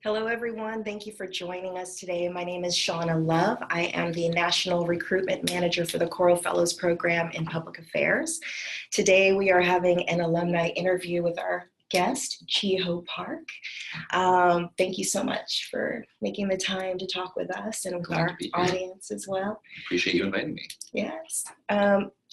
Hello, everyone. Thank you for joining us today. My name is Shauna Love. I am the National Recruitment Manager for the Choral Fellows Program in Public Affairs. Today, we are having an alumni interview with our guest, Jiho Park. Thank you so much for making the time to talk with us and with our audience as well. Appreciate you inviting me. Yes.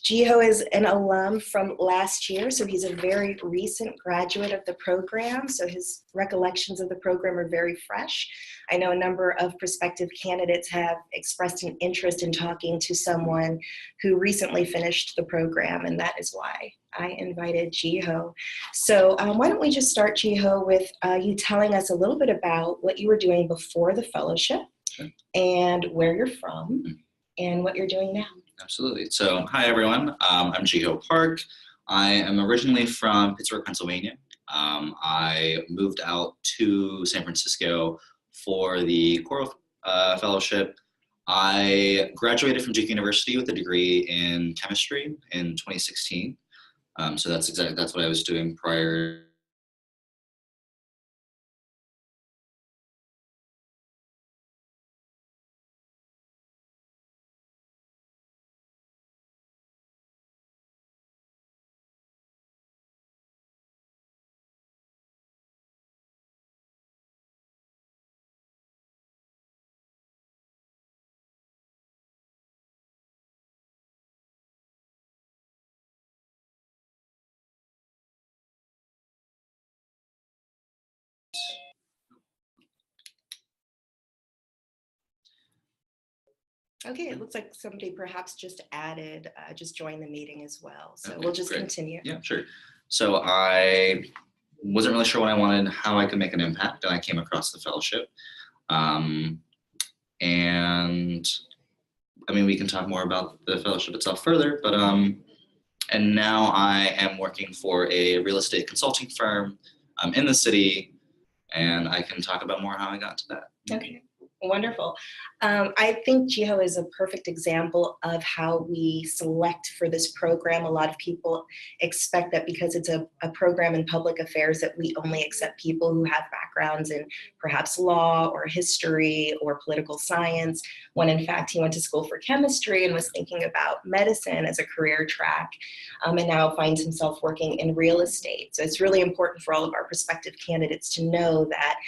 Jiho is an alum from last year, so he's a very recent graduate of the program, so his recollections of the program are very fresh. I know a number of prospective candidates have expressed an interest in talking to someone who recently finished the program, and that is why I invited Jiho. So why don't we just start, Jiho, with you telling us a little bit about what you were doing before the fellowship, Sure. And where you're from, and what you're doing now. Absolutely. So, hi everyone. I'm Jiho Park. I am originally from Pittsburgh, Pennsylvania. I moved out to San Francisco for the choral fellowship. I graduated from Duke University with a degree in chemistry in 2016. So that's what I was doing prior. Okay, it looks like somebody perhaps just joined the meeting as well. So okay, we'll just continue. Yeah, sure. So I wasn't really sure what I wanted, how I could make an impact, and I came across the fellowship. And I mean, we can talk more about the fellowship itself further, but and now I am working for a real estate consulting firm in the city, and I can talk about more how I got to that. Okay. Wonderful. I think Jiho is a perfect example of how we select for this program. A lot of people expect that because it's a program in public affairs that we only accept people who have backgrounds in perhaps law or history or political science, when in fact he went to school for chemistry and was thinking about medicine as a career track, and now finds himself working in real estate. So it's really important for all of our prospective candidates to know that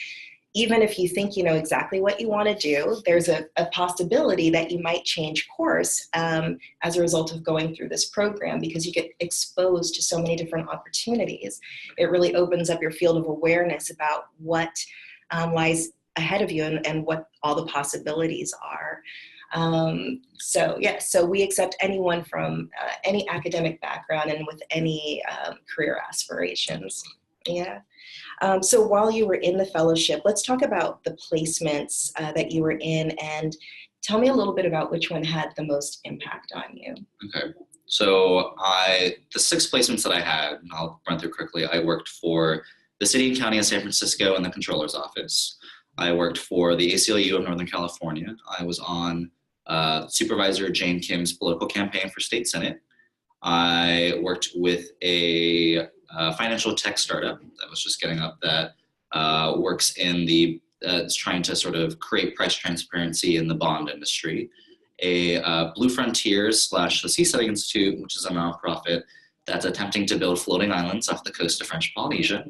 even if you think you know exactly what you want to do, there's a possibility that you might change course as a result of going through this program, because you get exposed to so many different opportunities. It really opens up your field of awareness about what lies ahead of you and what all the possibilities are. So we accept anyone from any academic background and with any career aspirations. Yeah. So while you were in the fellowship, let's talk about the placements that you were in, and tell me a little bit about which one had the most impact on you. Okay. So the 6 placements that I had, and I'll run through quickly, I worked for the City and County of San Francisco in the Controller's Office. I worked for the ACLU of Northern California. I was on Supervisor Jane Kim's political campaign for State Senate. I worked with a financial tech startup that was just getting up that works in it's trying to sort of create price transparency in the bond industry. A Blue Frontiers / the Seasetting Institute, which is a nonprofit that's attempting to build floating islands off the coast of French Polynesia,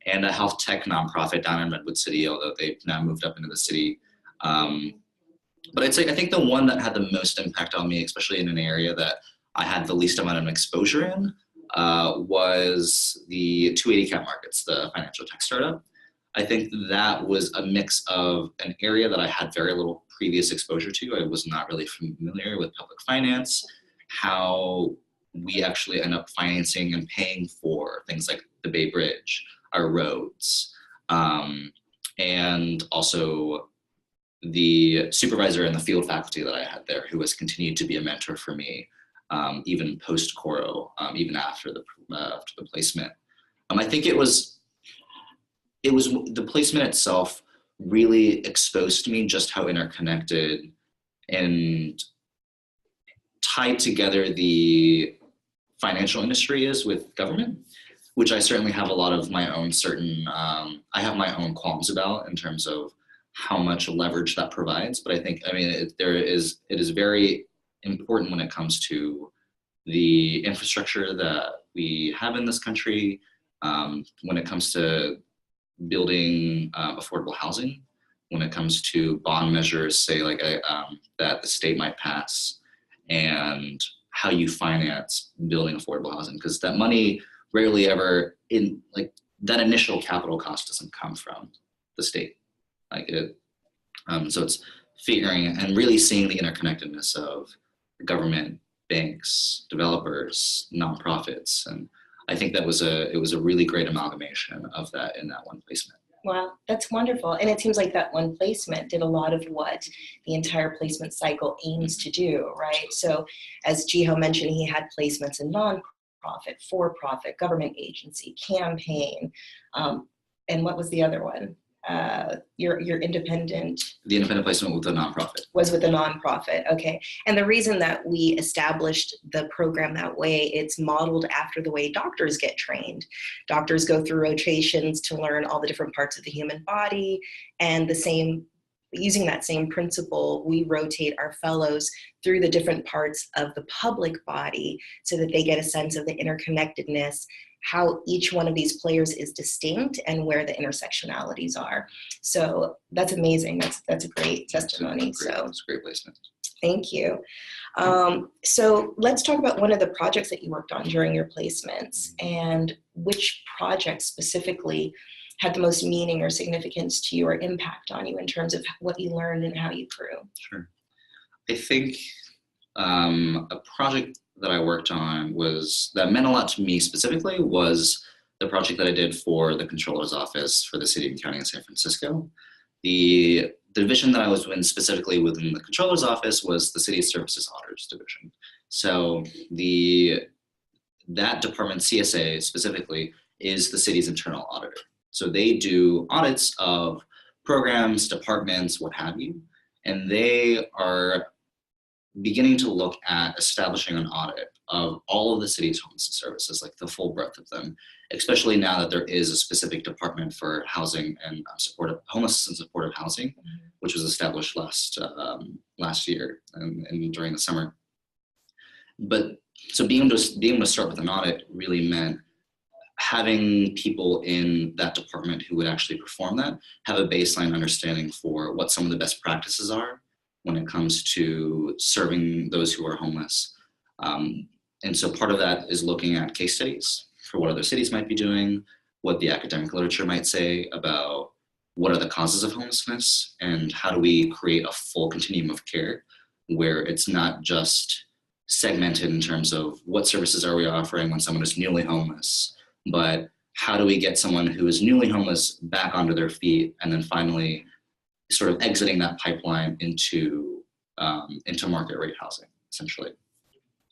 and a health tech nonprofit down in Redwood City, although they've now moved up into the city. But I think the one that had the most impact on me, especially in an area that I had the least amount of exposure in, was the 280 cap markets, the financial tech startup. I think that was a mix of an area that I had very little previous exposure to. I was not really familiar with public finance, how we actually end up financing and paying for things like the Bay Bridge, our roads, and also the supervisor and the field faculty that I had there, who has continued to be a mentor for me, even post-Coro, even after the placement. I think it was the placement itself really exposed to me just how interconnected and tied together the financial industry is with government. which I certainly have a lot of my own I have my own qualms about in terms of how much leverage that provides. But I think, I mean, it is very important when it comes to the infrastructure that we have in this country, when it comes to building affordable housing, when it comes to bond measures, say like that the state might pass, and how you finance building affordable housing, because that money rarely ever in like that initial capital cost doesn't come from the state. Like it, so it's figuring and really seeing the interconnectedness of government, banks, developers, nonprofits, and I think it was a really great amalgamation of that in that one placement. Wow, that's wonderful. And it seems like that one placement did a lot of what the entire placement cycle aims to do, right? So as Jiho mentioned, he had placements in nonprofit, for-profit, government agency, campaign, and what was the other one? Your independent. The independent placement with the nonprofit. Was with the nonprofit, okay. And the reason that we established the program that way, it's modeled after the way doctors get trained. Doctors go through rotations to learn all the different parts of the human body, and using that same principle, we rotate our fellows through the different parts of the public body so that they get a sense of the interconnectedness, how each one of these players is distinct, and where the intersectionalities are. So that's amazing. That's a great testimony. It's a great placement. Thank you. So let's talk about one of the projects that you worked on during your placements, and which project specifically had the most meaning or significance to you or impact on you in terms of what you learned and how you grew. Sure. I think a project that I worked on that meant a lot to me specifically was the project that I did for the Controller's Office for the City and County of San Francisco. The division that I was in specifically within the Controller's Office was the City Services Auditors Division. So that department, CSA specifically, is the city's internal auditor. So they do audits of programs, departments, what have you, and they are beginning to look at establishing an audit of all of the city's homelessness services, like the full breadth of them, especially now that there is a specific department for housing and homelessness and supportive housing, which was established last year and during the summer. But so being able to start with an audit really meant having people in that department who would actually perform that have a baseline understanding for what some of the best practices are when it comes to serving those who are homeless. And so part of that is looking at case studies for what other cities might be doing, what the academic literature might say about what are the causes of homelessness, and how do we create a full continuum of care where it's not just segmented in terms of what services are we offering when someone is newly homeless, but how do we get someone who is newly homeless back onto their feet, and then finally sort of exiting that pipeline into market rate housing, essentially.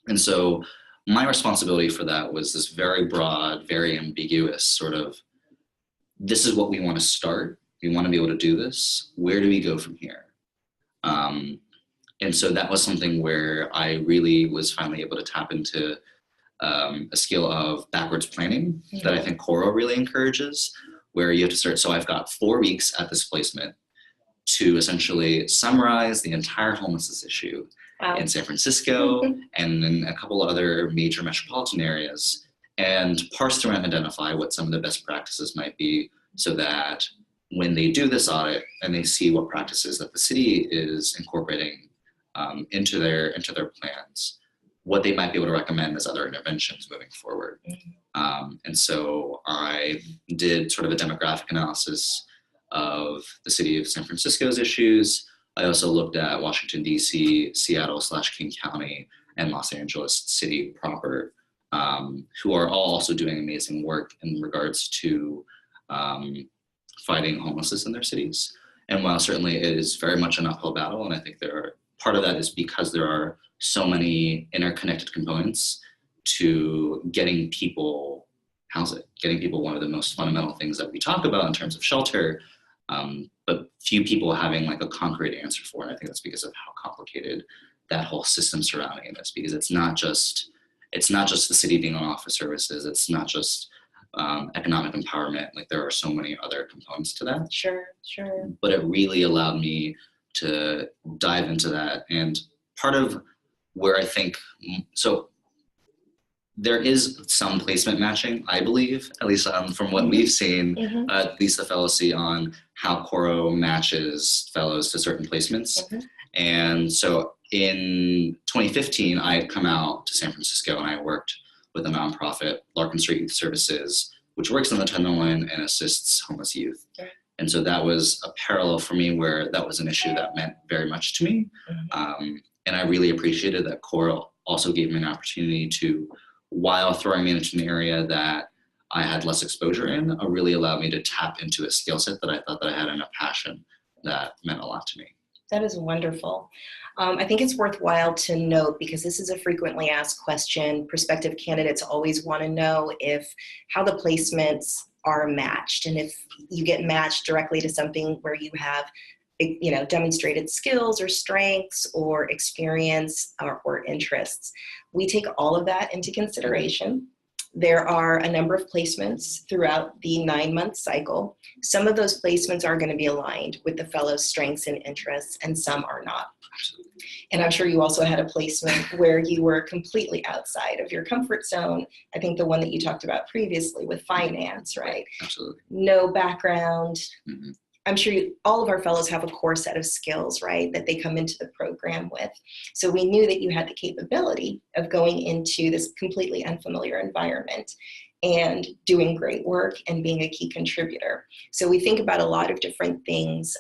And so my responsibility for that was this very broad, very ambiguous sort of, this is what we want to start. We want to be able to do this. Where do we go from here? And so that was something where I really was finally able to tap into a skill of backwards planning that I think Coro really encourages, where you have to start. So I've got 4 weeks at this placement to essentially summarize the entire homelessness issue in San Francisco and in a couple other major metropolitan areas, and parse through and identify what some of the best practices might be, so that when they do this audit and they see what practices that the city is incorporating into their plans, what they might be able to recommend as other interventions moving forward. And so I did sort of a demographic analysis of the city of San Francisco's issues. I also looked at Washington, D.C., Seattle/King County, and Los Angeles City proper, who are all also doing amazing work in regards to fighting homelessness in their cities. And while certainly it is very much an uphill battle, and I think part of that is because there are so many interconnected components to getting people housing, getting people one of the most fundamental things that we talk about in terms of shelter, but few people having like a concrete answer for it. And I think that's because of how complicated that whole system surrounding it is, because it's not just the city being on offer services. It's not just economic empowerment. Like there are so many other components to that. Sure, sure. But it really allowed me to dive into that. And part of where I think, so there is some placement matching, I believe, at least from what we've seen, at least the fellows see on how Coro matches fellows to certain placements. And so in 2015, I had come out to San Francisco and I worked with a nonprofit, Larkin Street Youth Services, which works on the Tenderloin and assists homeless youth. And so that was a parallel for me where that was an issue that meant very much to me. And I really appreciated that Coro also gave me an opportunity to, while throwing me into an area that I had less exposure in, really allowed me to tap into a skill set that I thought that I had and a passion that meant a lot to me. That is wonderful. I think it's worthwhile to note, because this is a frequently asked question, prospective candidates always want to know how the placements are matched, and if you get matched directly to something where you have demonstrated skills or strengths or experience or interests. We take all of that into consideration. There are a number of placements throughout the 9-month cycle. Some of those placements are going to be aligned with the fellow's strengths and interests, and some are not. And I'm sure you also had a placement where you were completely outside of your comfort zone. I think the one that you talked about previously with finance, right? Absolutely. No background. I'm sure all of our fellows have a core set of skills, right, that they come into the program with. So we knew that you had the capability of going into this completely unfamiliar environment and doing great work and being a key contributor. So we think about a lot of different things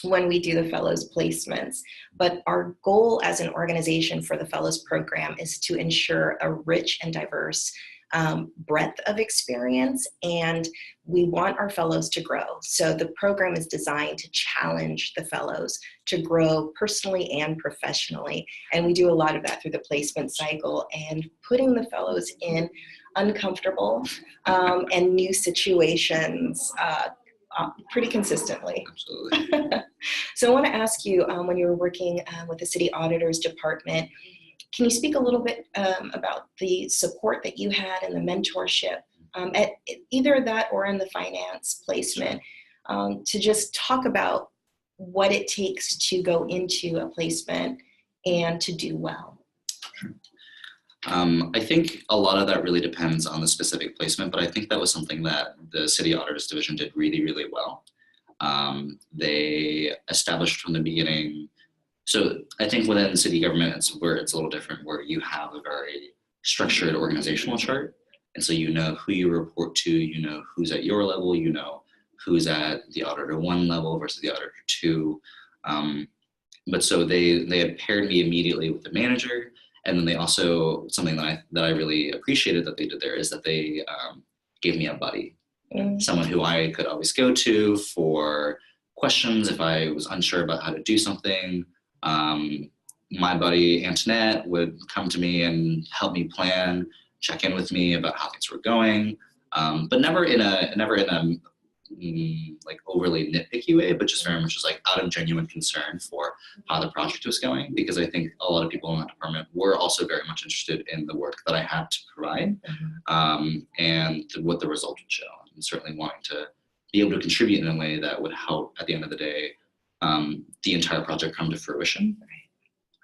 when we do the fellows placements, but our goal as an organization for the fellows program is to ensure a rich and diverse breadth of experience, and we want our fellows to grow. So the program is designed to challenge the fellows to grow personally and professionally, and we do a lot of that through the placement cycle and putting the fellows in uncomfortable and new situations pretty consistently. Absolutely. So I want to ask you, when you were working with the city auditor's department, can you speak a little bit about the support that you had and the mentorship at either that or in the finance placement, to just talk about what it takes to go into a placement and to do well? Sure. I think a lot of that really depends on the specific placement, but I think that was something that the City Auditors Division did really, really well. They established from the beginning. So I think within city government, it's a little different, where you have a very structured organizational chart. And so you know who you report to, you know who's at your level, you know who's at the Auditor 1 level versus the Auditor 2. But so they had paired me immediately with the manager. And then they also, something that I really appreciated that they did there is that they gave me a buddy, someone who I could always go to for questions if I was unsure about how to do something. My buddy Antoinette would come to me and help me plan, check in with me about how things were going, but never in a like overly nitpicky way, but just very much just like out of genuine concern for how the project was going, because I think a lot of people in that department were also very much interested in the work that I had to provide, and what the result would show, and certainly wanting to be able to contribute in a way that would help at the end of the day the entire project come to fruition.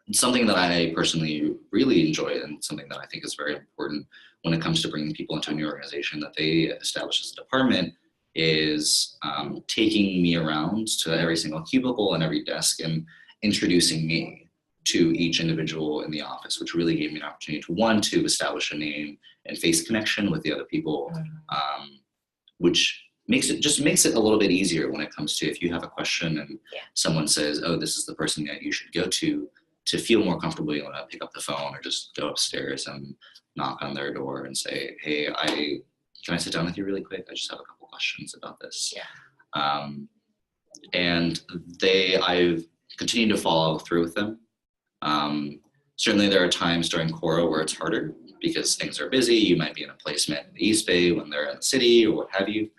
It's something that I personally really enjoy, and something that I think is very important when it comes to bringing people into a new organization that they establish as a department, is taking me around to every single cubicle and every desk and introducing me to each individual in the office, which really gave me an opportunity to establish a name and face connection with the other people, which makes it a little bit easier when it comes to, if you have a question and someone says, oh, this is the person that you should go to feel more comfortable, you want to pick up the phone or just go upstairs and knock on their door and say, hey, can I sit down with you really quick? I just have a couple questions about this. And I've continued to follow through with them. Certainly there are times during Coro where it's harder because things are busy. You might be in a placement in the East Bay when they're in the city or what have you.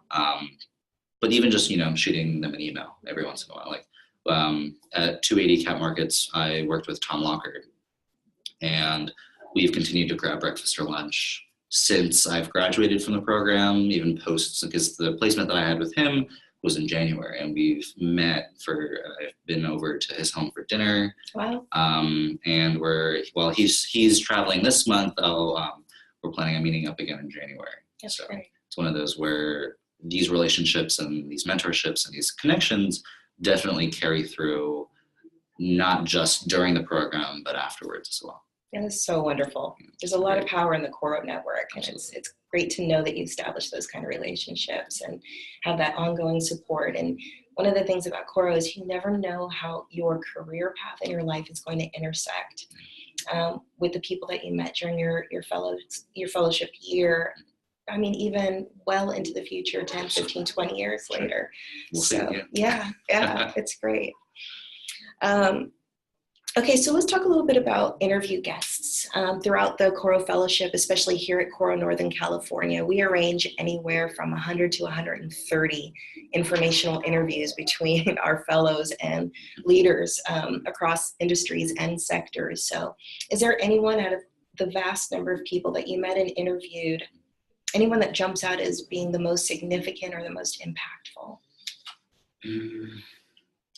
But even just, shooting them an email every once in a while. Like at 280 Cat Markets, I worked with Tom Lockard, and we've continued to grab breakfast or lunch since I've graduated from the program, even post, because the placement that I had with him was in January, and we've met I've been over to his home for dinner. Wow. And he's traveling this month, we're planning on meeting up again in January. That's so great. It's one of those where these relationships and these mentorships and these connections definitely carry through, not just during the program, but afterwards as well. Yeah, that's so wonderful. There's a lot of power in the Coro network, and it's great to know that you establish those kind of relationships and have that ongoing support. And one of the things about Coro is you never know how your career path in your life is going to intersect with the people that you met during your fellowship year. I mean, even well into the future, 10, 15, 20 years later. We'll so see, yeah, it's great. Okay, so let's talk a little bit about interview guests. Throughout the Coro Fellowship, especially here at Coro Northern California, we arrange anywhere from 100 to 130 informational interviews between our fellows and leaders across industries and sectors. So is there anyone out of the vast number of people that you met and interviewed, anyone that jumps out as being the most significant or the most impactful?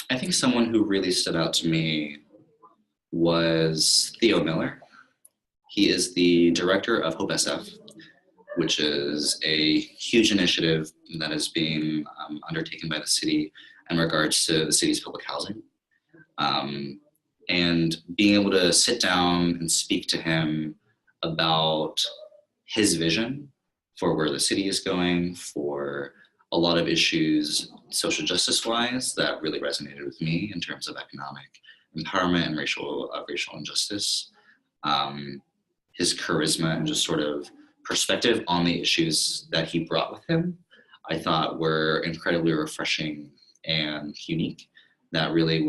I think someone who really stood out to me was Theo Miller. He is the director of Hope SF, which is a huge initiative that is being undertaken by the city in regards to the city's public housing. And being able to sit down and speak to him about his vision for where the city is going, for a lot of issues social justice wise that really resonated with me in terms of economic empowerment and racial injustice. His charisma and just sort of perspective on the issues that he brought with him, I thought were incredibly refreshing and unique. That really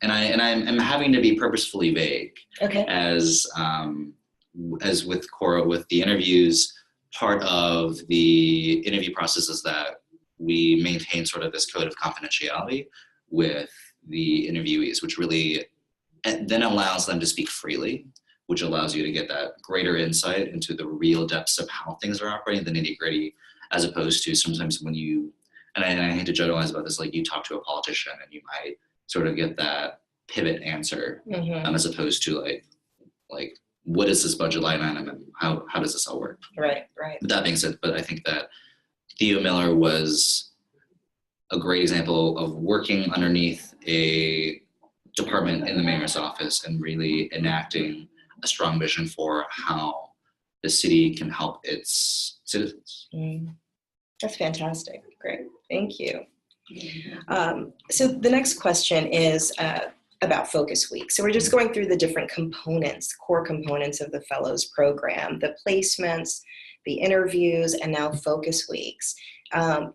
I'm having to be purposefully vague. Okay. As with Coro, with the interviews, part of the interview process is that we maintain sort of this code of confidentiality with the interviewees, which really then allows them to speak freely, which allows you to get that greater insight into the real depths of how things are operating, the nitty gritty, as opposed to sometimes when and I hate to generalize about this, like you talk to a politician and you might sort of get that pivot answer, as opposed to like what is this budget line item and how does this all work? Right. With that being said, but I think that Theo Miller was a great example of working underneath a department in the mayor's office and really enacting a strong vision for how the city can help its citizens. That's fantastic. Great. Thank you. So the next question is about Focus Week. So we're just going through the different core components of the Fellows Program, the placements, the interviews, and now Focus Weeks.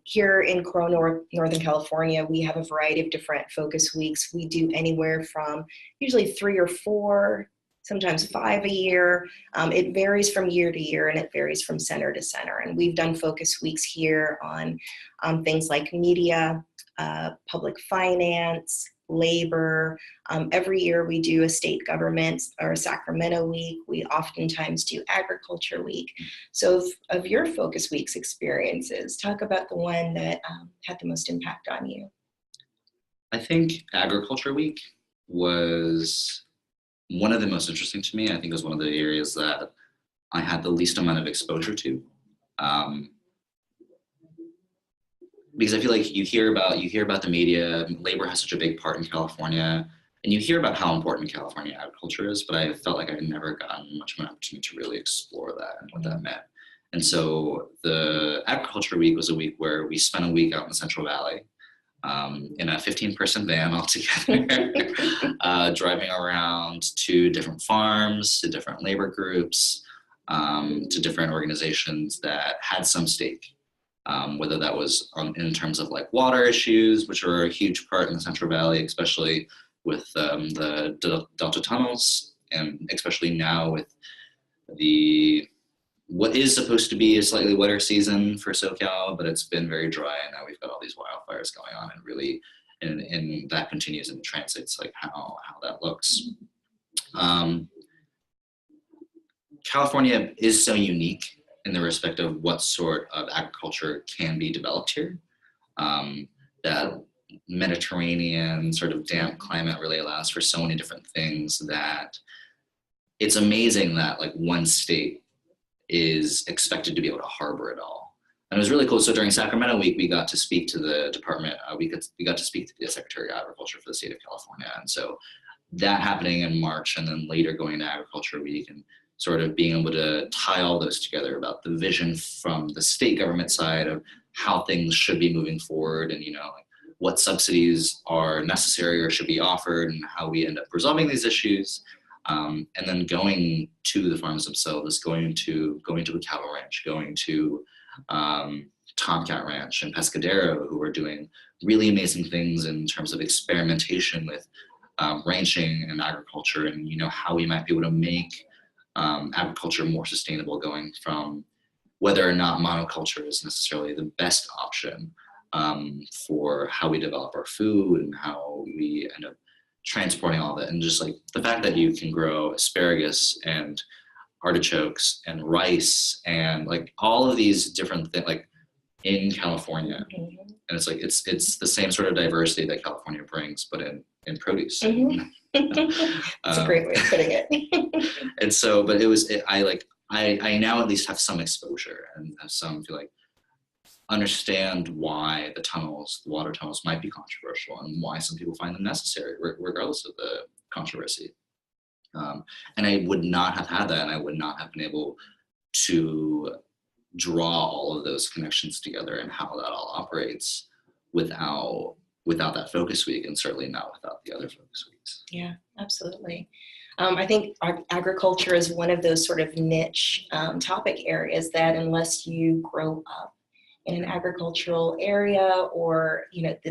Here in Coro Northern California, we have a variety of different Focus Weeks. We do anywhere from usually 3 or 4, sometimes 5 a year. It varies from year to year, and it varies from center to center. And we've done Focus Weeks here on things like media, public finance, labor. Every year we do a state government or a Sacramento week. We oftentimes do agriculture week. So of your Focus Weeks experiences, talk about the one that had the most impact on you. I think agriculture week was one of the most interesting to me. I think it was one of the areas that I had the least amount of exposure to. Because I feel like you hear about the media, labor has such a big part in California, and you hear about how important California agriculture is, but I felt like I had never gotten much of an opportunity to really explore that and what that meant. And so the agriculture week was a week where we spent a week out in the Central Valley in a 15-person van all together, driving around to different farms, to different labor groups, to different organizations that had some stake. Whether that was in terms of like water issues, which are a huge part in the Central Valley, especially with the Delta tunnels, and especially now with what is supposed to be a slightly wetter season for SoCal, but it's been very dry, and now we've got all these wildfires going on, and really, and that continues and translates like how that looks. California is so unique in the respect of what sort of agriculture can be developed here. That Mediterranean sort of damp climate really allows for so many different things that it's amazing that like one state is expected to be able to harbor it all. And it was really cool. So during Sacramento Week, we got to speak to the department. We got to speak to the Secretary of Agriculture for the state of California. And so that happening in March, and then later going to Agriculture Week, and sort of being able to tie all those together about the vision from the state government side of how things should be moving forward, and like what subsidies are necessary or should be offered, and how we end up resolving these issues. And then going to the farms themselves, going to a cattle ranch, going to Tomcat Ranch and Pescadero, who are doing really amazing things in terms of experimentation with ranching and agriculture, and how we might be able to make agriculture more sustainable, going from whether or not monoculture is necessarily the best option for how we develop our food and how we end up transporting all that. And just like the fact that you can grow asparagus and artichokes and rice and like all of these different things like in California. Mm-hmm. And it's like it's the same sort of diversity that California brings, but in produce. Mm-hmm. That's a great way of putting it. And so, but I now at least have some exposure and have some to like understand why the water tunnels might be controversial, and why some people find them necessary, regardless of the controversy. And I would not have had that, and I would not have been able to draw all of those connections together and how that all operates without that focus week, and certainly not without the other focus weeks. Yeah, absolutely. I think agriculture is one of those sort of niche topic areas that unless you grow up in an agricultural area, or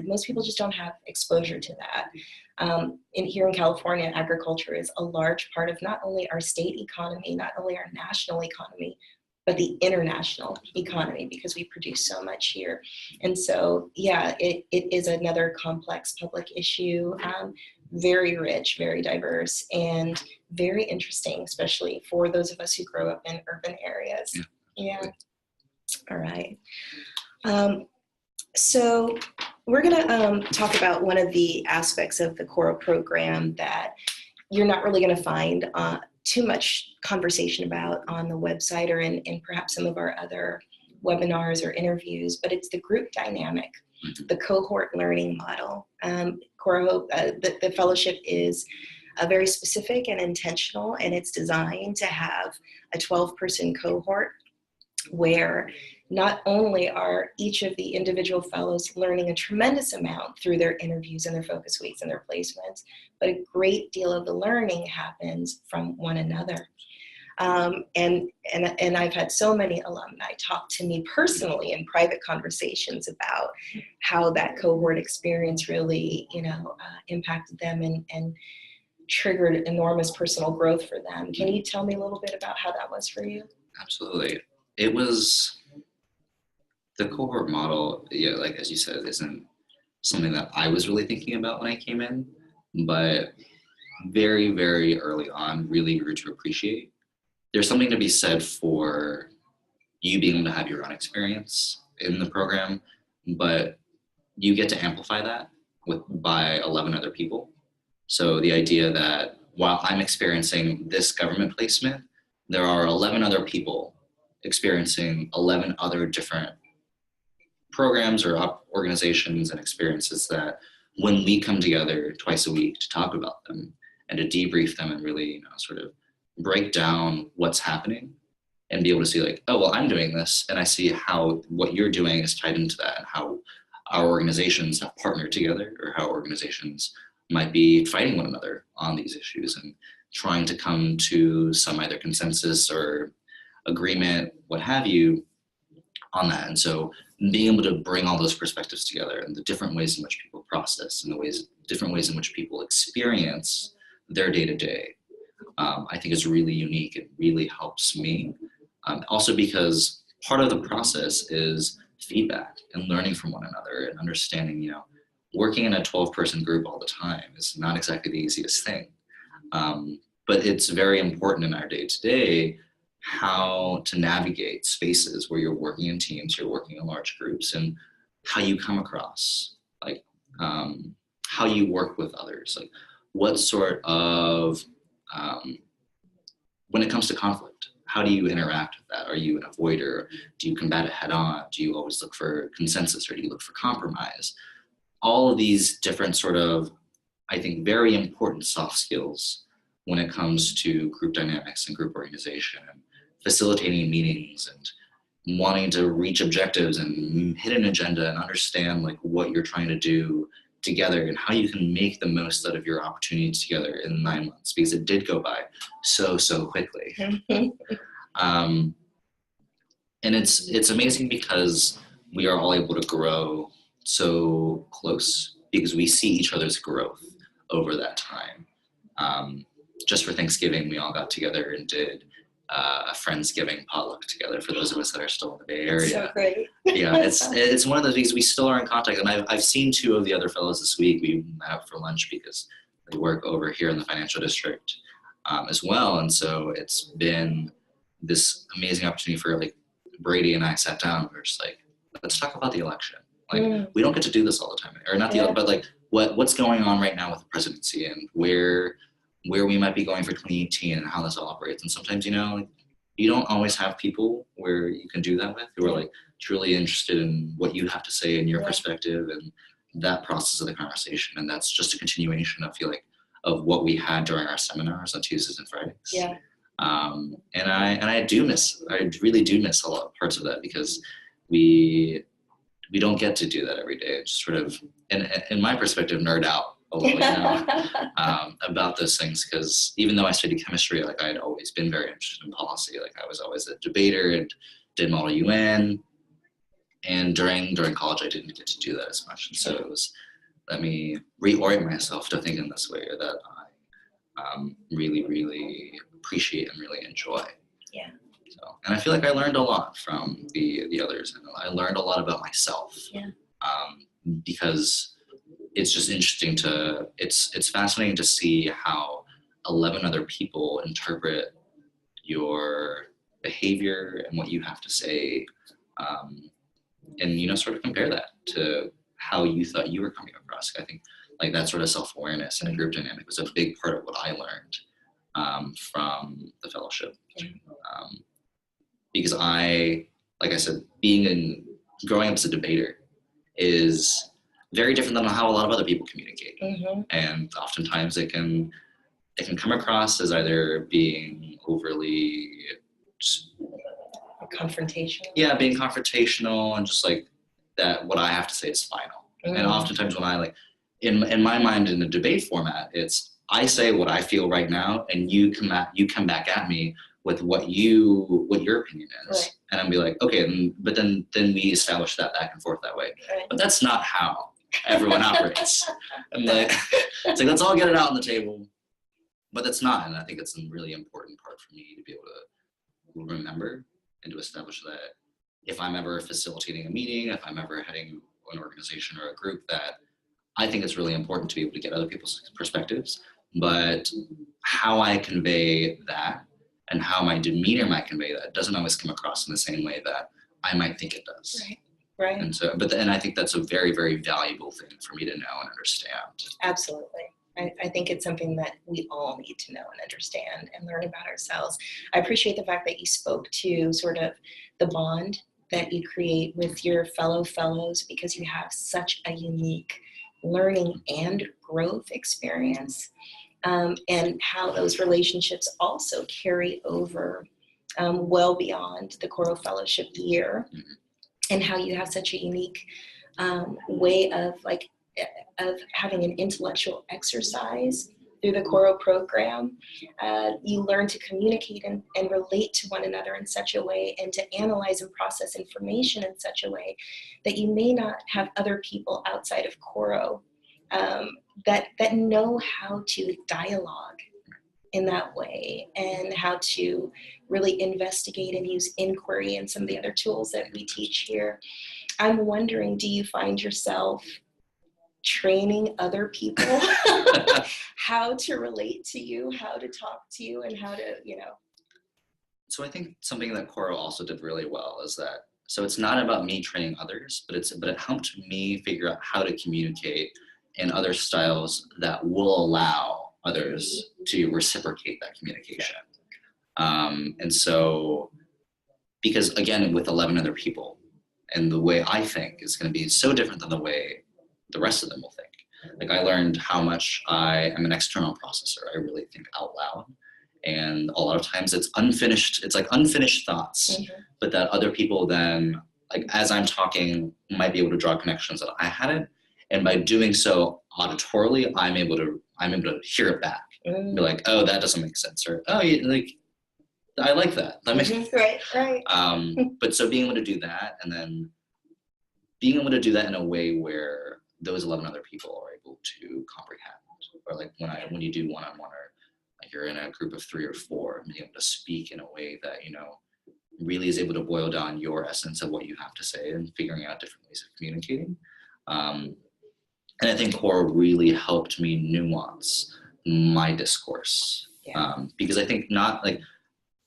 most people just don't have exposure to that. Here in California, agriculture is a large part of not only our state economy, not only our national economy, but the international economy, because we produce so much here. And so, yeah, it is another complex public issue, very rich, very diverse, and very interesting, especially for those of us who grow up in urban areas. Yeah. All right. So we're going to talk about one of the aspects of the CORA program that you're not really going to find too much conversation about on the website or in perhaps some of our other webinars or interviews, but it's the group dynamic, the cohort learning model. CORA, the fellowship is very specific and intentional, and it's designed to have a 12-person cohort where not only are each of the individual fellows learning a tremendous amount through their interviews and their focus weeks and their placements, but a great deal of the learning happens from one another. And I've had so many alumni talk to me personally in private conversations about how that cohort experience really, impacted them and triggered enormous personal growth for them. Can you tell me a little bit about how that was for you? Absolutely. It was the cohort model, like as you said, isn't something that I was really thinking about when I came in, but very, very early on really grew to appreciate. There's something to be said for you being able to have your own experience in the program, but you get to amplify that by 11 other people. So the idea that while I'm experiencing this government placement, there are 11 other people experiencing 11 other different programs or organizations and experiences that when we come together twice a week to talk about them and to debrief them and really, sort of break down what's happening and be able to see like, oh, well, I'm doing this and I see how what you're doing is tied into that, and how our organizations have partnered together, or how organizations might be fighting one another on these issues and trying to come to some either consensus or agreement, what have you, on that. And so being able to bring all those perspectives together and the different ways in which people process and different ways in which people experience their day-to-day, I think is really unique. It really helps me. Also because part of the process is feedback and learning from one another and understanding, working in a 12-person group all the time is not exactly the easiest thing. But it's very important in our day-to-day how to navigate spaces where you're working in teams, you're working in large groups, and how you come across, like how you work with others, like what sort of when it comes to conflict, how do you interact with that? Are you an avoider? Do you combat it head on? Do you always look for consensus, or do you look for compromise? All of these different sort of, I think, very important soft skills when it comes to group dynamics and group organization and facilitating meetings and wanting to reach objectives and hit an agenda and understand like what you're trying to do together and how you can make the most out of your opportunities together in 9 months, because it did go by so quickly. And it's amazing because we are all able to grow so close because we see each other's growth over that time. Just for Thanksgiving, we all got together and did a Friendsgiving potluck together for those of us that are still in the Bay Area. So great. Yeah, it's one of those things we still are in contact, and I've seen 2 of the other fellows this week. We met up for lunch because they work over here in the financial district as well, and so it's been this amazing opportunity for like Brady and I sat down. We were just like, let's talk about the election. Like we don't get to do this all the time, or not the but like what's going on right now with the presidency and where we might be going for 2018 and how this all operates. And sometimes, you know, like, you don't always have people where you can do that with who are like truly interested in what you have to say and your perspective and that process of the conversation. And that's just a continuation, I feel like, of what we had during our seminars on Tuesdays and Fridays. Yeah. And I really do miss a lot of parts of that because we don't get to do that every day. It's sort of, in my perspective, nerd out a little, you know, about those things, because even though I studied chemistry, like I had always been very interested in policy. Like I was always a debater and did Model UN, and during college I didn't get to do that as much. And so it was, let me reorient myself to think in this way that I really appreciate and really enjoy. Yeah. So, and I feel like I learned a lot from the others, and I learned a lot about myself. Yeah. Because it's just interesting it's fascinating to see how 11 other people interpret your behavior and what you have to say, and, you know, sort of compare that to how you thought you were coming across. I think like that sort of self-awareness and a group dynamic was a big part of what I learned from the fellowship. Because like I said, growing up as a debater is very different than how a lot of other people communicate. And oftentimes it can come across as either being overly confrontational. Yeah, being confrontational and just like that what I have to say is final. And oftentimes when I like in my mind in a debate format, it's I say what I feel right now and you come back at me with what your opinion is. Right. And I'll be like, okay, but then we establish that back and forth that way. Right. But that's not how everyone operates. And like, it's like, let's all get it out on the table. But that's not, and I think it's a really important part for me to be able to remember and to establish that if I'm ever facilitating a meeting, if I'm ever heading an organization or a group, that I think it's really important to be able to get other people's perspectives, but how I convey that and how my demeanor might convey that doesn't always come across in the same way that I might think it does. Right. And so, and I think that's a very, very valuable thing for me to know and understand. Absolutely. I think it's something that we all need to know and understand and learn about ourselves. I appreciate the fact that you spoke to sort of the bond that you create with your fellow fellows, because you have such a unique learning and growth experience, and how those relationships also carry over well beyond the Choral Fellowship year, and how you have such a unique way of having an intellectual exercise through the choral program. You learn to communicate and relate to one another in such a way, and to analyze and process information in such a way that you may not have other people outside of choro that know how to dialogue in that way, and how to really investigate and use inquiry and some of the other tools that we teach here. I'm wondering, do you find yourself training other people how to relate to you, how to talk to you, and how to, So I think something that Coro also did really well is that, so it's not about me training others, but it helped me figure out how to communicate in other styles that will allow others to reciprocate that communication. And so, because again, with 11 other people, and the way I think is going to be so different than the way the rest of them will think. Like I learned how much I am an external processor. I really think out loud. And a lot of times it's unfinished, it's like unfinished thoughts, but that other people then, like as I'm talking, might be able to draw connections that I hadn't. And by doing so auditorily, I'm able to hear it back. Be like, oh, that doesn't make sense. Or, oh, like, I like that. That makes right. But so being able to do that, and then being able to do that in a way where those 11 other people are able to comprehend, or like when you do one-on-one, or like you're in a group of 3 or 4, being able to speak in a way that, you know, really is able to boil down your essence of what you have to say and figuring out different ways of communicating. And I think Core really helped me nuance my discourse. Because I think not like,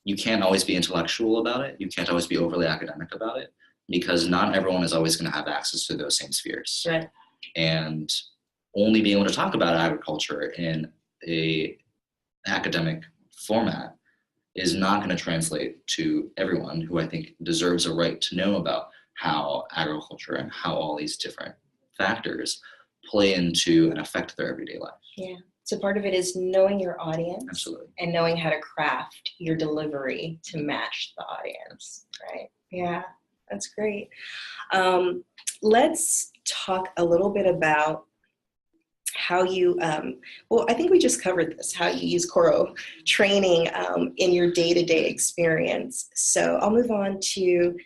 you can't always be intellectual about it. You can't always be overly academic about it, because not everyone is always going to have access to those same spheres. Right. And only being able to talk about agriculture in a academic format is not going to translate to everyone who I think deserves a right to know about how agriculture and how all these different factors play into and affect their everyday life. Yeah. So part of it is knowing your audience. Absolutely. And knowing how to craft your delivery to match the audience, right? Yeah, that's great. Let's talk a little bit about how you, well, I think we just covered this, how you use Coro training in your day-to-day experience. So I'll move on to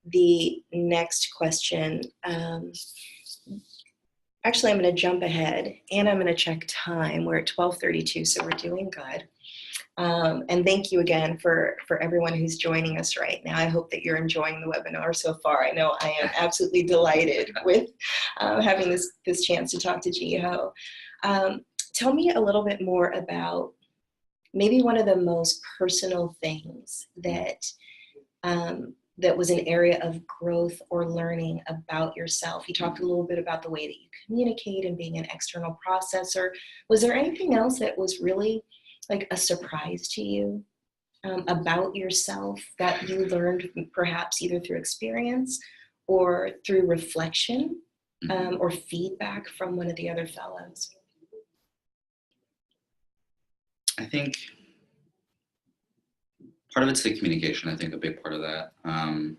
the next question. Actually, I'm going to jump ahead, and I'm going to check time. We're at 12:32, so we're doing good. And thank you again for everyone who's joining us right now. I hope that you're enjoying the webinar so far. I know I am absolutely delighted with having this chance to talk to Jiho. Tell me a little bit more about maybe one of the most personal things that that was an area of growth or learning about yourself. You talked a little bit about the way that you communicate and being an external processor. Was there anything else that was really like a surprise to you about yourself that you learned perhaps either through experience or through reflection or feedback from one of the other fellows? I think part of it's the communication. I think a big part of that. I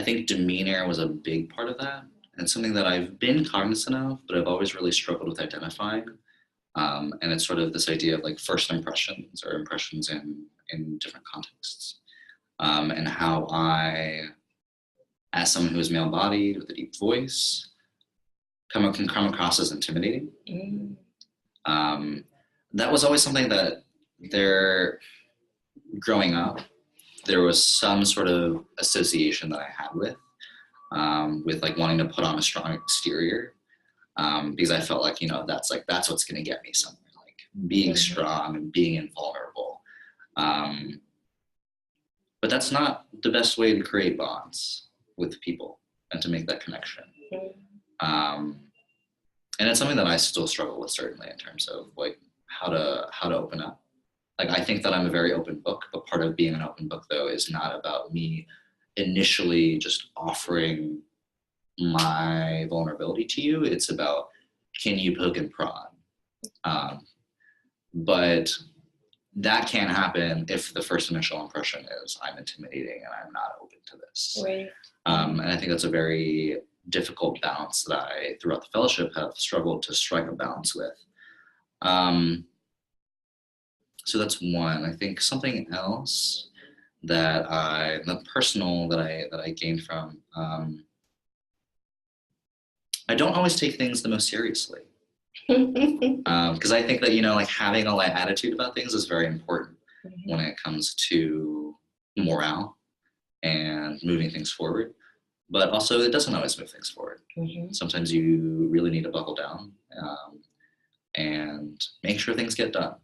think demeanor was a big part of that, and something that I've been cognizant of, but I've always really struggled with identifying. And it's sort of this idea of like first impressions, or impressions in different contexts, and how I, as someone who is male-bodied with a deep voice, can come across as intimidating. That was always something that growing up, there was some sort of association that I had with like wanting to put on a strong exterior, because I felt like, you know, that's what's going to get me somewhere, like being strong and being invulnerable. But that's not the best way to create bonds with people and to make that connection. And it's something that I still struggle with, certainly, in terms of like how to open up. Like, I think that I'm a very open book, but part of being an open book, though, is not about me initially just offering my vulnerability to you. It's about, can you poke and prod? But that can't happen if the first initial impression is I'm intimidating and I'm not open to this. Right. And I think that's a very difficult balance that I, throughout the fellowship, have struggled to strike a balance with. So that's one. I think something else the personal that I gained from, I don't always take things the most seriously. Because I think that, you know, like having a light attitude about things is very important when it comes to morale and moving things forward. But also, it doesn't always move things forward. Sometimes you really need to buckle down and make sure things get done.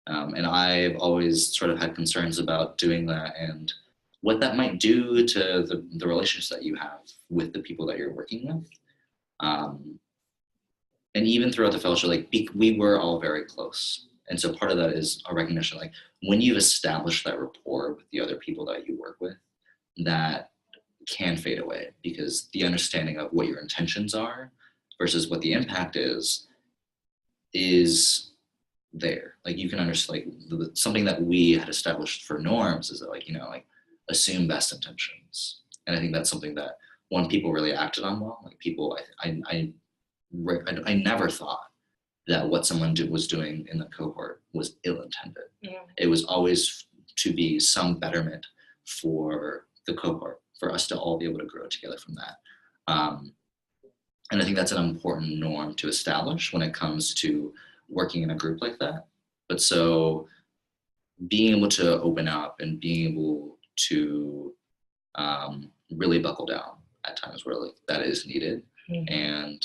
And I've always sort of had concerns about doing that and what that might do to the relationships that you have with the people that you're working with. And even throughout the fellowship, like we were all very close. And so part of that is a recognition, like when you've established that rapport with the other people that you work with, that can fade away because the understanding of what your intentions are versus what the impact is there. Like you can understand, like something that we had established for norms is that, like, like assume best intentions. And I think that's something that when people really acted on well, like people, I never thought that what someone was doing in the cohort was ill-intended. Yeah. It was always to be some betterment for the cohort, for us to all be able to grow together from that. And I think that's an important norm to establish when it comes to working in a group like that. But so being able to open up and being able to really buckle down at times where like that is needed. Mm-hmm. And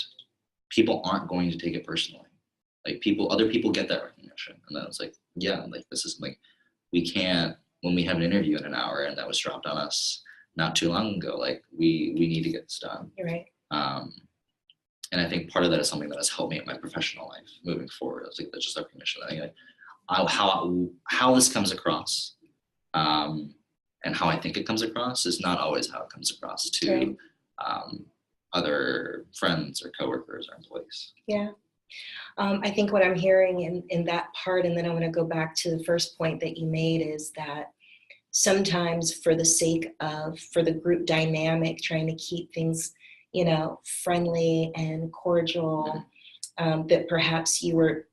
people aren't going to take it personally. Like other people get that recognition. And then it's like, yeah, like this is like, we can't, when we have an interview in an hour and that was dropped on us not too long ago, like we need to get this done. You're right. And I think part of that is something that has helped me in my professional life moving forward. It's like, that's just recognition. I think like how this comes across and how I think it comes across is not always how it comes across to right. Other friends or coworkers or employees. Yeah. I think what I'm hearing in that part, and then I want to go back to the first point that you made, is that sometimes for the sake of, for the group dynamic, trying to keep things, friendly and cordial, that perhaps you weren't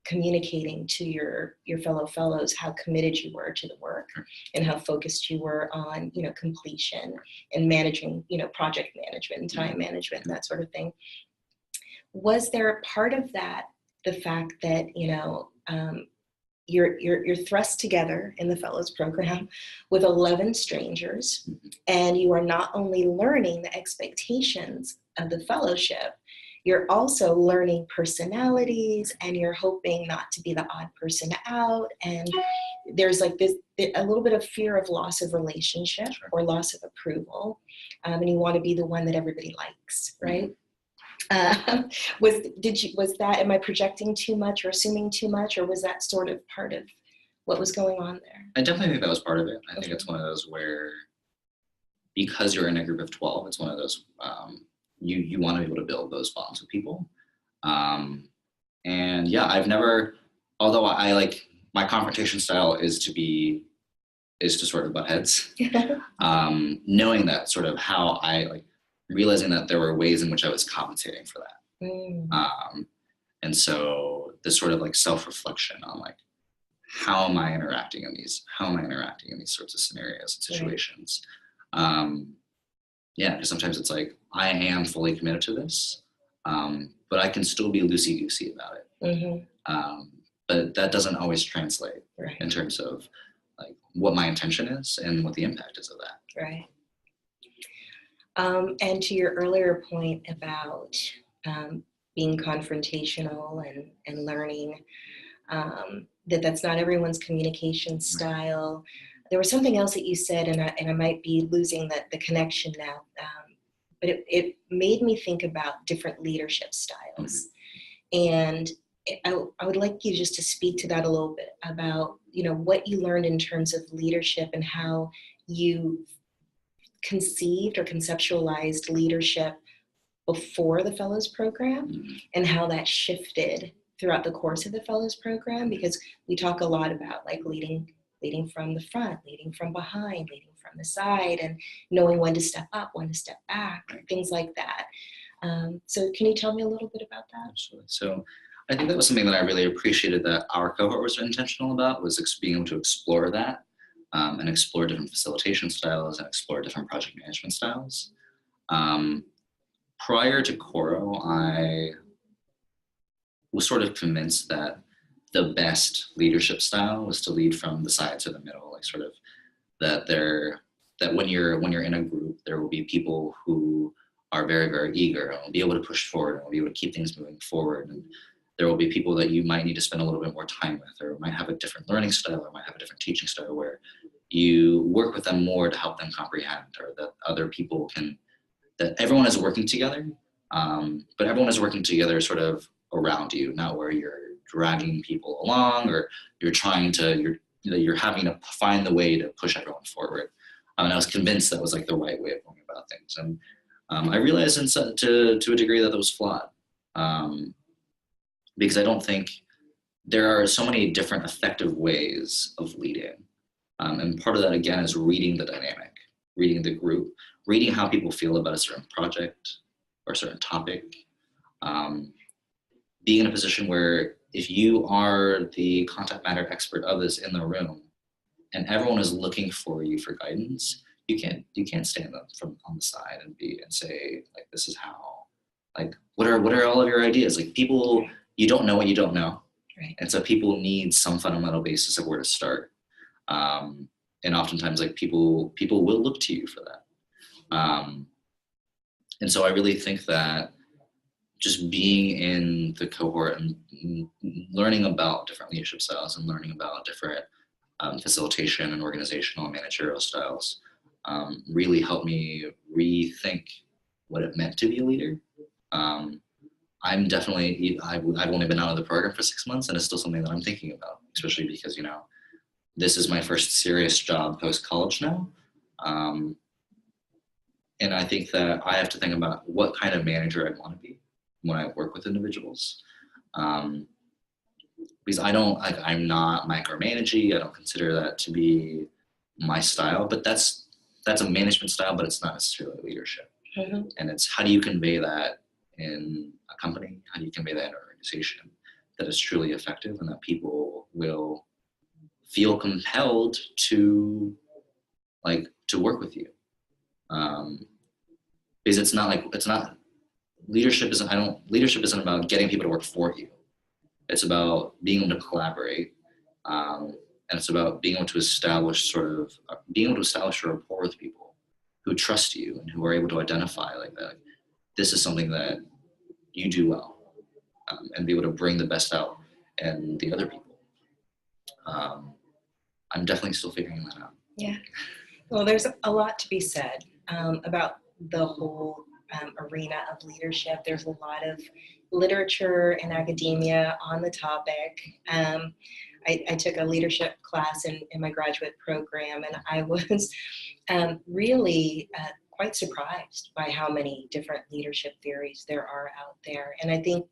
communicating to your fellow fellows how committed you were to the work and how focused you were on, completion and managing, project management and time management and that sort of thing. Was there a part of that, the fact that, you're thrust together in the fellows program with 11 strangers, and you are not only learning the expectations of the fellowship, you're also learning personalities, and you're hoping not to be the odd person out. And there's like this, a little bit of fear of loss of relationship or loss of approval. And you want to be the one that everybody likes, right? Am I projecting too much or assuming too much, or was that sort of part of what was going on there? I definitely think that was part of it. I think it's one of those where, because you're in a group of 12, it's one of those, you want to be able to build those bonds with people. And yeah, I've never, although I like, my confrontation style is to sort of butt heads. Knowing that sort of how I like, realizing that there were ways in which I was compensating for that. And so this sort of like self-reflection on like, how am I interacting in these sorts of scenarios and situations? Yeah, because sometimes it's like, I am fully committed to this, but I can still be loosey-goosey about it. But that doesn't always translate in terms of like what my intention is and what the impact is of that. Right. And to your earlier point about being confrontational and learning that's not everyone's communication style. There was something else that you said, and I might be losing the connection now, but it made me think about different leadership styles. And I would like you just to speak to that a little bit about, what you learned in terms of leadership and how you conceived or conceptualized leadership before the Fellows Program and how that shifted throughout the course of the Fellows Program, because we talk a lot about like leading from the front, leading from behind, leading from the side, and knowing when to step up, when to step back, things like that. So can you tell me a little bit about that? Absolutely. So I think that was something that I really appreciated that our cohort was intentional about, was being able to explore that and explore different facilitation styles and explore different project management styles. Prior to Coro, I was sort of convinced that the best leadership style was to lead from the side to the middle, like sort of that when you're in a group, there will be people who are very, very eager and will be able to push forward and will be able to keep things moving forward. And There will be people that you might need to spend a little bit more time with, or might have a different learning style, or might have a different teaching style, where you work with them more to help them comprehend, or that other people can, that everyone is working together, but everyone is working together sort of around you, not where you're dragging people along, or you're having to find the way to push everyone forward. And I was convinced that was like the right way of going about things. And I realized to a degree that was flawed, because I don't think there are so many different effective ways of leading. And part of that, again, is reading the dynamic, reading the group, reading how people feel about a certain project or a certain topic. Being in a position where if you are the contact matter expert of this in the room and everyone is looking for you for guidance, you can't stand up from on the side and say, like, this is how, like, what are all of your ideas? Like, people, you don't know what you don't know. Right. And so people need some fundamental basis of where to start. And oftentimes, like, people will look to you for that. And so I really think that just being in the cohort and learning about different leadership styles and learning about different facilitation and organizational and managerial styles really helped me rethink what it meant to be a leader. I'm definitely, I've only been out of the program for 6 months, and it's still something that I'm thinking about, especially because, this is my first serious job post-college now. And I think that I have to think about what kind of manager I want to be when I work with individuals. Because I'm not micromanaging. I don't consider that to be my style, but that's a management style, but it's not necessarily leadership. Mm-hmm. And it's, how do you convey that in a company? How do you convey that in an organization that is truly effective and that people will feel compelled to work with you? Because leadership isn't about getting people to work for you. It's about being able to collaborate, and it's about being able to establish a rapport with people who trust you and who are able to identify like that. This is something that you do well, and be able to bring the best out in the other people. I'm definitely still figuring that out. Yeah. Well, there's a lot to be said about the whole arena of leadership. There's a lot of literature and academia on the topic. I took a leadership class in my graduate program, and I was really quite surprised by how many different leadership theories there are out there. And I think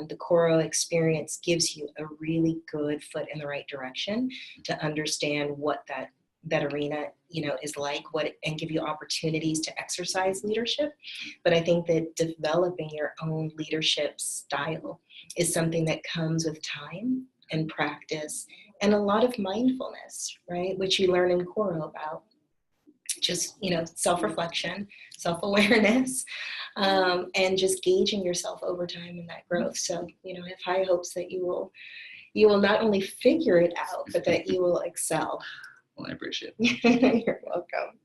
the Coro experience gives you a really good foot in the right direction to understand what that arena is like, and give you opportunities to exercise leadership. But I think that developing your own leadership style is something that comes with time and practice and a lot of mindfulness, right? Which you learn in Coro about just, self-reflection, self-awareness, and just gauging yourself over time in that growth. So, I have high hopes that you will not only figure it out, but that you will excel. Well, I appreciate it. You're welcome.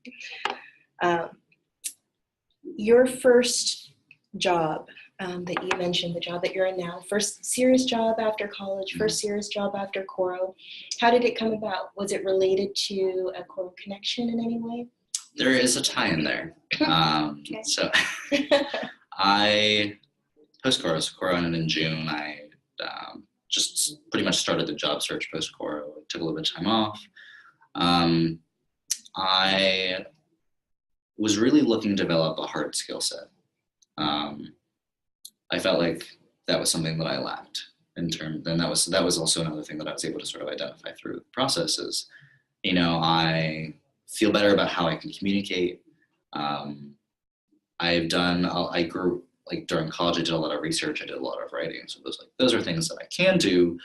Your first job that you mentioned, the job that you're in now, first serious job after college, first serious job after Coro. How did it come about? Was it related to a Coro connection in any way? There is a tie in there. Okay. So I, post-Coro ended in June. I just pretty much started the job search post-Coro. Took a little bit of time off. I was really looking to develop a hard skill set. I felt like that was something that I lacked and that was also another thing that I was able to sort of identify through the process is, I feel better about how I can communicate. I grew, like, during college, I did a lot of research, I did a lot of writing. So those are things that I can do,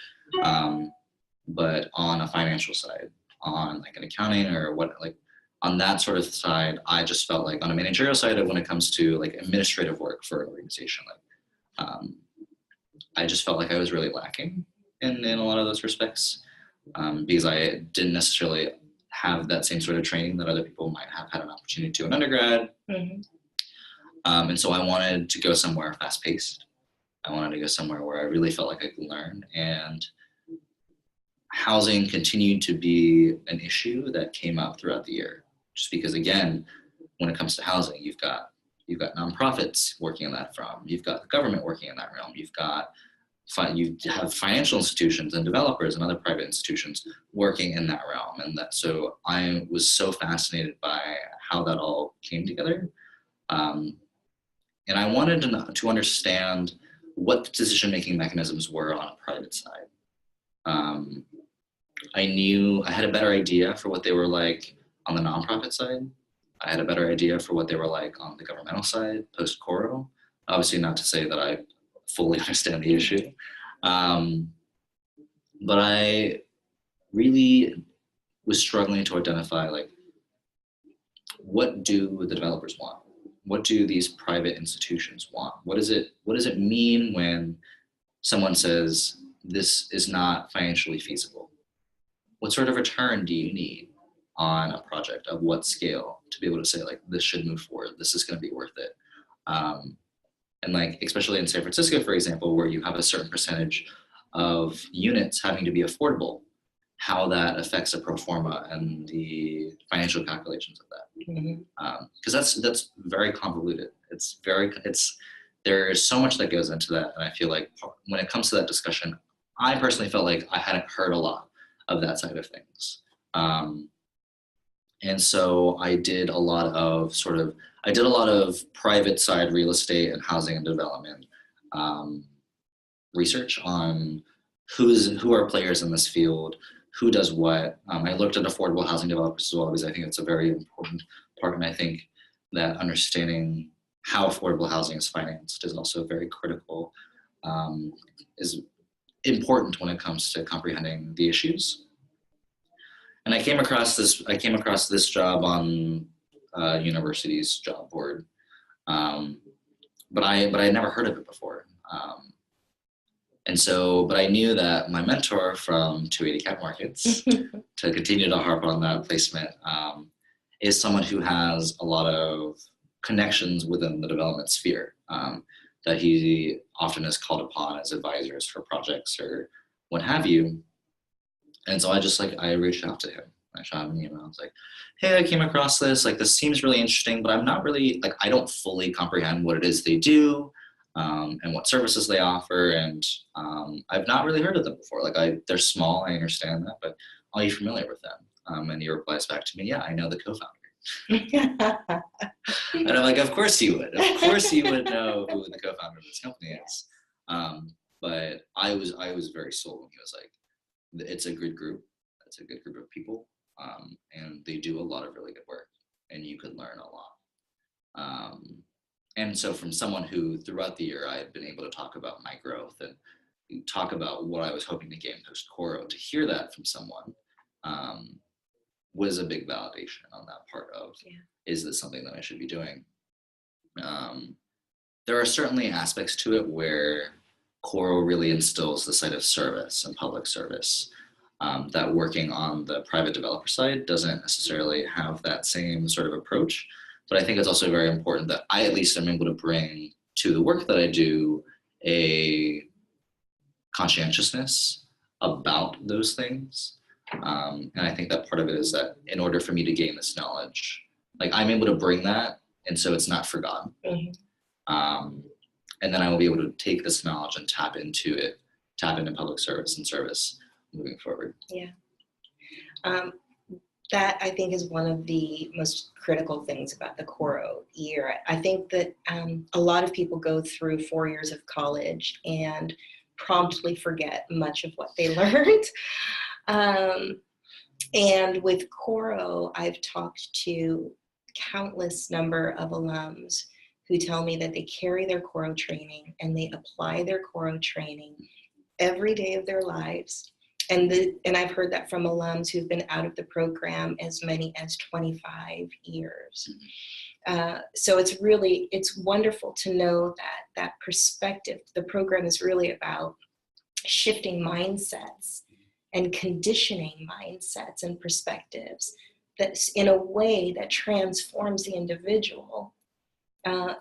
but on a financial side, on like an accounting or on that sort of side, I just felt like on a managerial side, when it comes to like administrative work for an organization, I just felt like I was really lacking in a lot of those respects, because I didn't necessarily have that same sort of training that other people might have had an opportunity to in undergrad. Mm-hmm. And so I wanted to go somewhere fast-paced. I wanted to go somewhere where I really felt like I could learn. And housing continued to be an issue that came up throughout the year. Just because, again, when it comes to housing, you've got nonprofits working in that realm. You've got the government working in that realm. You have financial institutions and developers and other private institutions working in that realm. And so I was so fascinated by how that all came together. And I wanted to understand what the decision-making mechanisms were on a private side. I had a better idea for what they were like on the nonprofit side. I had a better idea for what they were like on the governmental side, post-Coro. Obviously, not to say that I fully understand the issue. But I really was struggling to identify, like, what do the developers want? What do these private institutions want? What does it mean when someone says, this is not financially feasible? What sort of return do you need on a project of what scale to be able to say, like, this should move forward, this is going to be worth it? And like, especially in San Francisco, for example, where you have a certain percentage of units having to be affordable, how that affects a pro forma and the financial calculations of that. Because that's very convoluted. There's so much that goes into that. And I feel like when it comes to that discussion, I personally felt like I hadn't heard a lot of that side of things. And so I did a lot of private side real estate and housing and development research on who are players in this field, who does what. I looked at affordable housing developers as well, because I think it's a very important part. And I think that understanding how affordable housing is financed is also very critical, is important when it comes to comprehending the issues. And I came across this job on university's job board, but I had never heard of it before. But I knew that my mentor from 280 Cap Markets, to continue to harp on that placement, is someone who has a lot of connections within the development sphere, that he often is called upon as advisors for projects or what have you. And so I reached out to him. I shot him an email. I was like, hey, I came across this. Like, this seems really interesting, but I'm not really, like, I don't fully comprehend what it is they do, and what services they offer. And I've not really heard of them before. Like, they're small, I understand that, but are you familiar with them? And he replies back to me, yeah, I know the co-founder. And I'm like, of course you would. Of course you would know who the co-founder of this company is. But I was very sold when he was like, it's a good group. It's a good group of people. And they do a lot of really good work, and you could learn a lot. And so from someone who throughout the year I had been able to talk about my growth and talk about what I was hoping to gain post-Coro, to hear that from someone was a big validation on that part of, is this something that I should be doing? There are certainly aspects to it where Coro really instills the side of service and public service, that working on the private developer side doesn't necessarily have that same sort of approach. But I think it's also very important that I at least am able to bring to the work that I do a conscientiousness about those things. And I think that part of it is that in order for me to gain this knowledge, like, I'm able to bring that, and so it's not forgotten. And then I will be able to take this knowledge and tap into public service and service moving forward. Yeah. That, I think, is one of the most critical things about the Coro year. I think that a lot of people go through 4 years of college and promptly forget much of what they learned. And with Coro, I've talked to countless number of alums who tell me that they carry their Coro training and they apply their Coro training every day of their lives. And I've heard that from alums who've been out of the program as many as 25 years. So it's wonderful to know that perspective. The program is really about shifting mindsets and conditioning mindsets and perspectives that's in a way that transforms the individual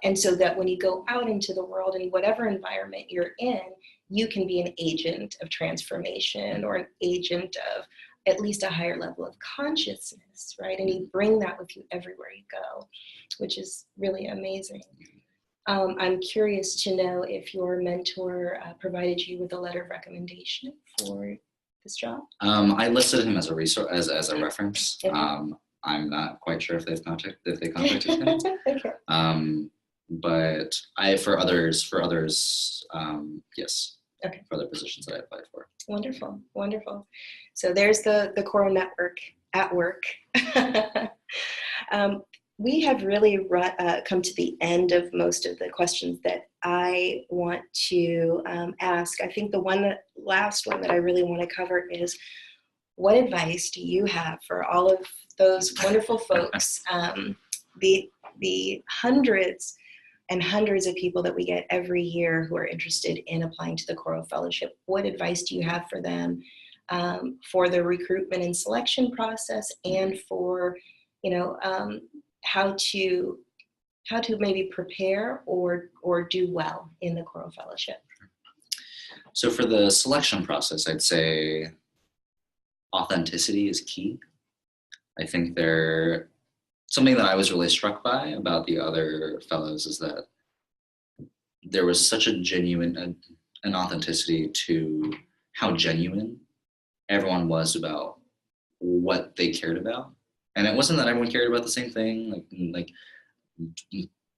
And so that when you go out into the world, in whatever environment you're in, you can be an agent of transformation or an agent of at least a higher level of consciousness, right? And you bring that with you everywhere you go, which is really amazing. I'm curious to know if your mentor provided you with a letter of recommendation for this job. I listed him as a resource, as a reference. Okay. I'm not quite sure if they contacted him. Okay. But for others, yes. Okay. For other positions that I applied for. Wonderful, wonderful. So there's the Coral Network at work. We have really come to the end of most of the questions that I want to ask. I think the last one that I really want to cover is, what advice do you have for all of those wonderful folks, the hundreds and hundreds of people that we get every year who are interested in applying to the Coral Fellowship? What advice do you have for them for the recruitment and selection process, and for, how to maybe prepare or do well in the Coral Fellowship? So for the selection process, I'd say authenticity is key. I think something that I was really struck by about the other fellows is that there was such a genuine, an authenticity to how genuine everyone was about what they cared about. And it wasn't that everyone cared about the same thing, like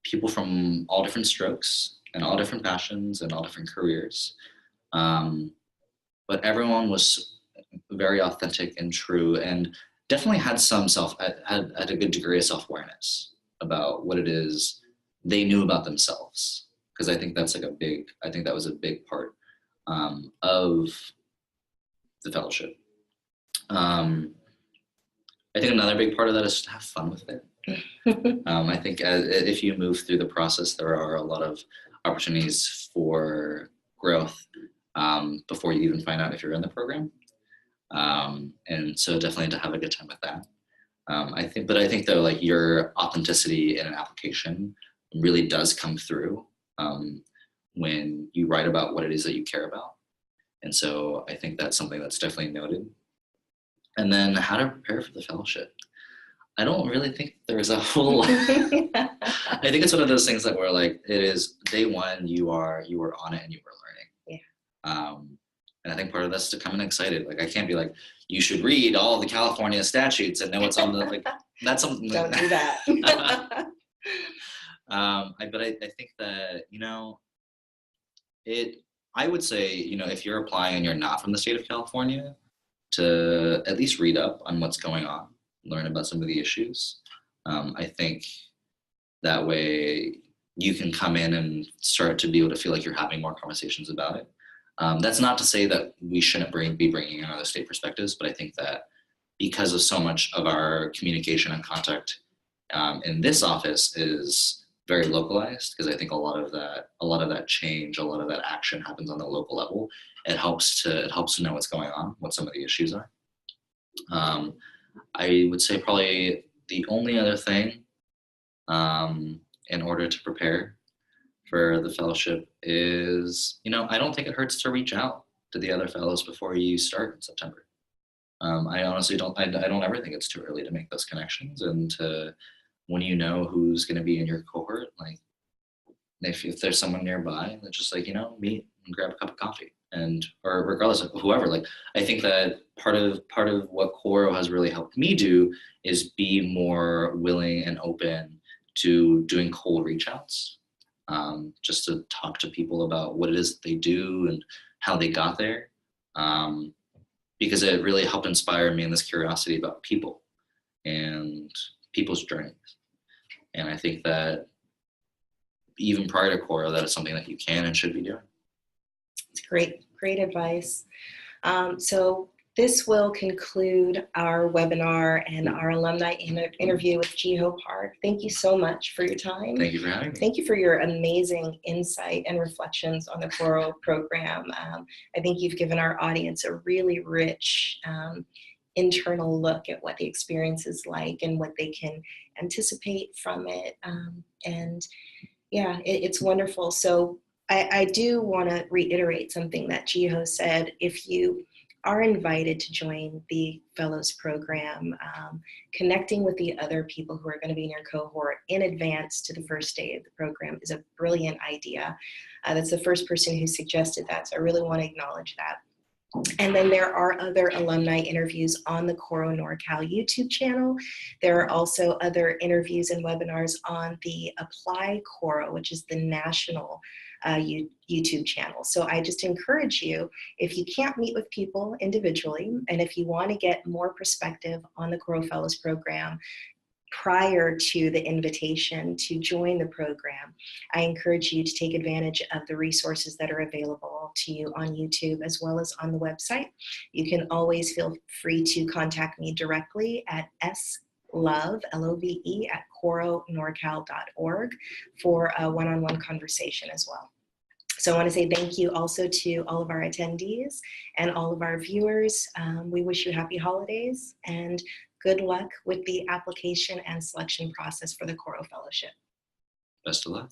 people from all different strokes and all different passions and all different careers. But everyone was very authentic and true, and definitely had had a good degree of self-awareness about what it is they knew about themselves. Because I think that's I think that was a big part of the fellowship. I think another big part of that is to have fun with it. I think if you move through the process, there are a lot of opportunities for growth before you even find out if you're in the program. And so definitely to have a good time with that. I think though, like, your authenticity in an application really does come through when you write about what it is that you care about. And so I think that's something that's definitely noted. And then how to prepare for the fellowship. I don't really think there's a whole lot. I think it's one of those things that where, like, it is day one, you were on it and you were learning. Yeah. And I think part of that's to come in excited. Like, I can't be like, you should read all the California statutes and know what's on the, like, that's something. Don't do that. But I think that, I would say, if you're applying and you're not from the state of California, to at least read up on what's going on, learn about some of the issues. I think that way you can come in and start to be able to feel like you're having more conversations about it. That's not to say that we shouldn't be bringing in other state perspectives, but I think that because of so much of our communication and contact in this office is very localized, because I think a lot of that change, a lot of that action happens on the local level. It helps to know what's going on, what some of the issues are. I would say probably the only other thing in order to prepare for the fellowship is, I don't think it hurts to reach out to the other fellows before you start in September. I honestly don't ever think it's too early to make those connections, and when you know who's going to be in your cohort, like, if there's someone nearby, that's just like, meet and grab a cup of coffee, or regardless of whoever. Like, I think that part of what Coro has really helped me do is be more willing and open to doing cold reach outs, just to talk to people about what it is that they do and how they got there, because it really helped inspire me in this curiosity about people and people's journeys. And I think that even prior to Coro, that is something that you can and should be doing. It's great advice. So this will conclude our webinar and our alumni interview with Jiho Park. Thank you so much for your time. Thank you for having me. Thank you for your amazing insight and reflections on the Coro program. I think you've given our audience a really rich internal look at what the experience is like and what they can anticipate from it. And Yeah, it's wonderful. So I do want to reiterate something that Jiho said. If you are invited to join the Fellows Program, connecting with the other people who are going to be in your cohort in advance to the first day of the program is a brilliant idea. That's the first person who suggested that, so I really want to acknowledge that. And then there are other alumni interviews on the Coro NorCal YouTube channel. There are also other interviews and webinars on the Apply Coro, which is the national YouTube channel. So I just encourage you, if you can't meet with people individually, and if you want to get more perspective on the Coro Fellows Program, prior to the invitation to join the program, I encourage you to take advantage of the resources that are available to you on YouTube as well as on the website. You can always feel free to contact me directly at slove, L-O-V-E, at coronorcal.org for a one-on-one conversation as well. So I want to say thank you also to all of our attendees and all of our viewers. We wish you happy holidays and good luck with the application and selection process for the Coro Fellowship. Best of luck.